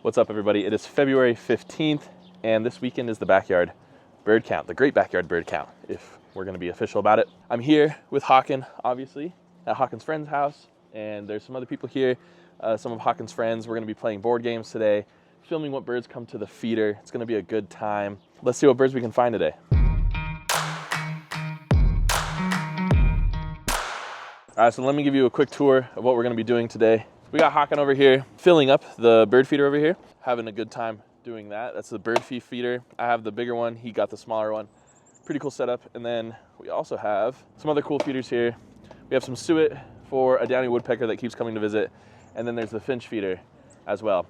What's up, everybody? It is February 15th, and this weekend is the backyard bird count, the great backyard bird count, if we're going to be official about it. I'm here with Hawken, obviously, at Hawken's friend's house, and there's some other people here, some of Hawken's friends. We're going to be playing board games today, filming what birds come to the feeder. It's going to be a good time. Let's see what birds we can find today. All right, so let me give you a quick tour of what we're going to be doing today. We got Hawken over here filling up the bird feeder over here, having a good time doing that. That's the bird feeder. I have the bigger one, he got the smaller one. Pretty cool setup. And then we also have some other cool feeders here. We have some suet for a downy woodpecker that keeps coming to visit. And then there's the finch feeder as well.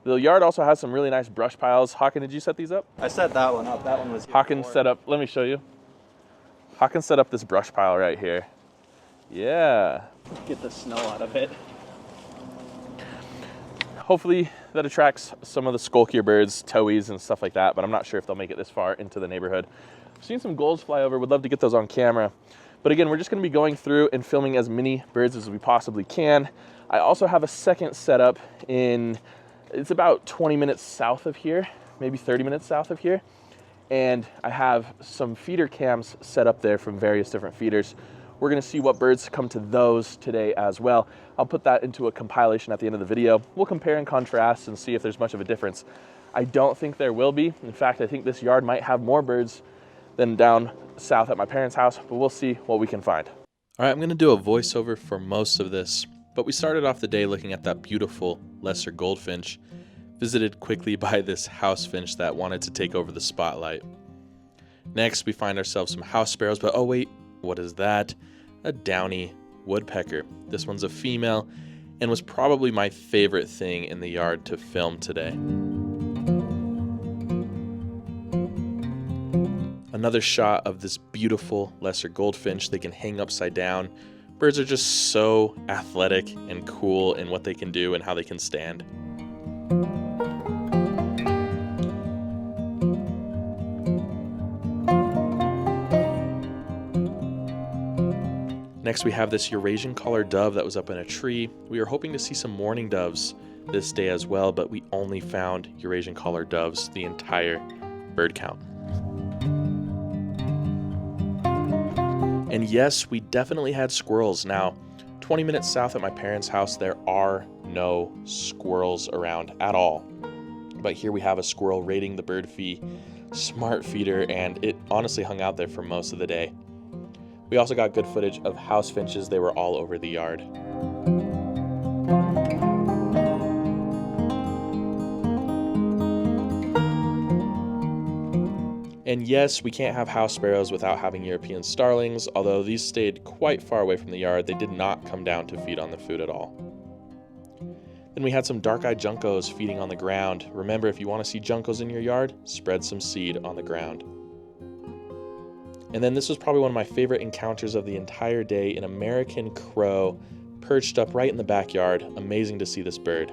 The yard also has some really nice brush piles. Hawken, did you set these up? I set that one up. That one was here Hawken before. set up, let me show you. Hawken set up this brush pile right here. Yeah. Get the snow out of it. Hopefully that attracts some of the skulkier birds, towies and stuff like that, but I'm not sure if they'll make it this far into the neighborhood. I've seen some gulls fly over, would love to get those on camera. But again, we're just gonna be going through and filming as many birds as we possibly can. I also have a second setup it's about 20 minutes south of here, maybe 30 minutes south of here. And I have some feeder cams set up there from various different feeders. We're gonna see what birds come to those today as well. I'll put that into a compilation at the end of the video. We'll compare and contrast and see if there's much of a difference. I don't think there will be. In fact, I think this yard might have more birds than down south at my parents' house, but we'll see what we can find. All right, I'm gonna do a voiceover for most of this, but we started off the day looking at that beautiful lesser goldfinch, visited quickly by this house finch that wanted to take over the spotlight. Next, we find ourselves some house sparrows, but oh wait, what is that? A downy woodpecker. This one's a female and was probably my favorite thing in the yard to film today. Another shot of this beautiful lesser goldfinch. They can hang upside down. Birds are just so athletic and cool in what they can do and how they can stand. Next, we have this Eurasian collared dove that was up in a tree. We were hoping to see some mourning doves this day as well, but we only found Eurasian collared doves the entire bird count. And yes, we definitely had squirrels. Now, 20 minutes south at my parents' house, there are no squirrels around at all. But here we have a squirrel raiding the bird fee smart feeder, and it honestly hung out there for most of the day. We also got good footage of house finches. They were all over the yard. And yes, we can't have house sparrows without having European starlings, although these stayed quite far away from the yard. They did not come down to feed on the food at all. Then we had some dark-eyed juncos feeding on the ground. Remember, if you want to see juncos in your yard, spread some seed on the ground. And then this was probably one of my favorite encounters of the entire day, an American crow perched up right in the backyard. Amazing to see this bird.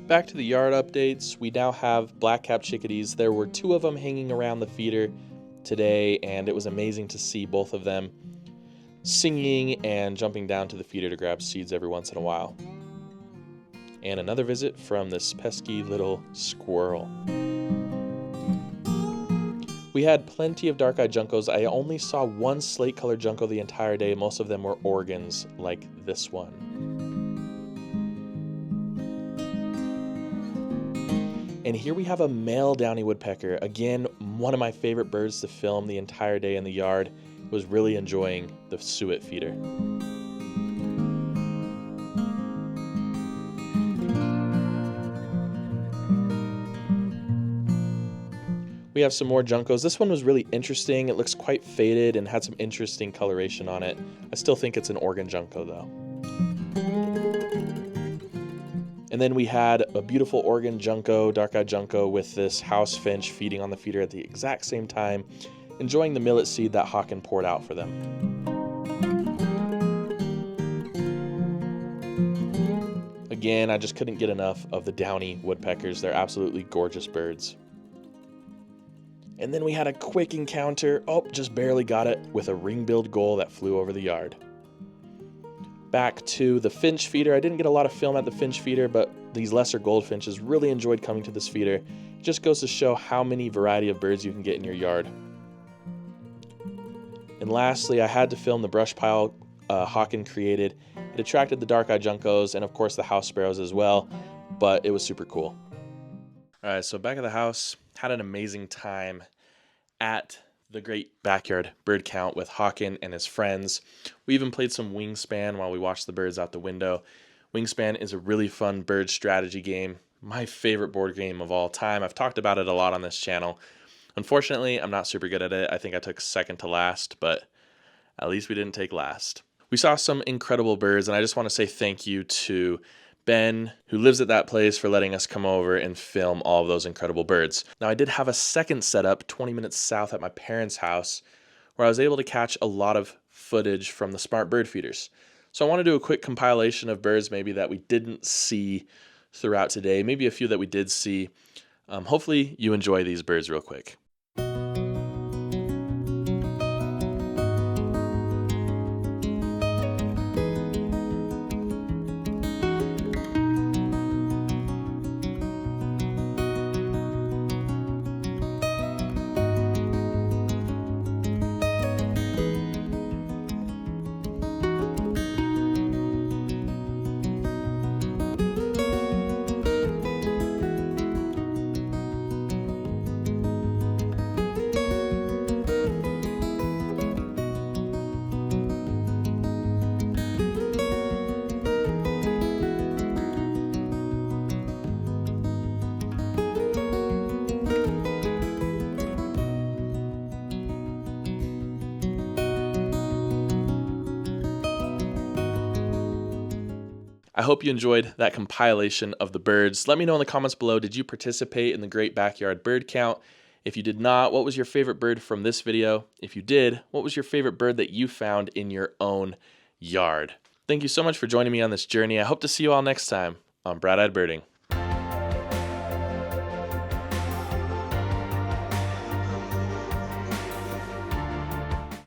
Back to the yard updates. We now have black-capped chickadees. There were 2 of them hanging around the feeder today, and it was amazing to see both of them singing and jumping down to the feeder to grab seeds every once in a while. And another visit from this pesky little squirrel. We had plenty of dark-eyed juncos. I only saw one slate-colored junco the entire day. Most of them were Oregons, like this one. And here we have a male downy woodpecker. Again, one of my favorite birds to film the entire day in the yard. Was really enjoying the suet feeder. We have some more juncos. This one was really interesting. It looks quite faded and had some interesting coloration on it. I still think it's an Oregon junco though. And then we had a beautiful Oregon junco, dark-eyed junco, with this house finch feeding on the feeder at the exact same time, enjoying the millet seed that Hawken poured out for them. Again, I just couldn't get enough of the downy woodpeckers. They're absolutely gorgeous birds. And then we had a quick encounter, just barely got it, with a ring-billed gull that flew over the yard. Back to the finch feeder. I didn't get a lot of film at the finch feeder, but these lesser goldfinches really enjoyed coming to this feeder. It just goes to show how many variety of birds you can get in your yard. And lastly, I had to film the brush pile Hawken created. It attracted the dark-eyed juncos and of course the house sparrows as well, but it was super cool. All right, so back at the house, had an amazing time at the great backyard bird count with Hawken and his friends. We even played some Wingspan while we watched the birds out the window. Wingspan is a really fun bird strategy game. My favorite board game of all time. I've talked about it a lot on this channel. Unfortunately, I'm not super good at it. I think I took second to last, but at least we didn't take last. We saw some incredible birds, and I just want to say thank you to Ben, who lives at that place, for letting us come over and film all of those incredible birds. Now, I did have a second setup 20 minutes south at my parents' house where I was able to catch a lot of footage from the smart bird feeders. So I want to do a quick compilation of birds maybe that we didn't see throughout today, maybe a few that we did see. Hopefully you enjoy these birds real quick. I hope you enjoyed that compilation of the birds. Let me know in the comments below, did you participate in the Great Backyard Bird Count? If you did not, what was your favorite bird from this video? If you did, what was your favorite bird that you found in your own yard? Thank you so much for joining me on this journey. I hope to see you all next time on Bright-Eyed Birding.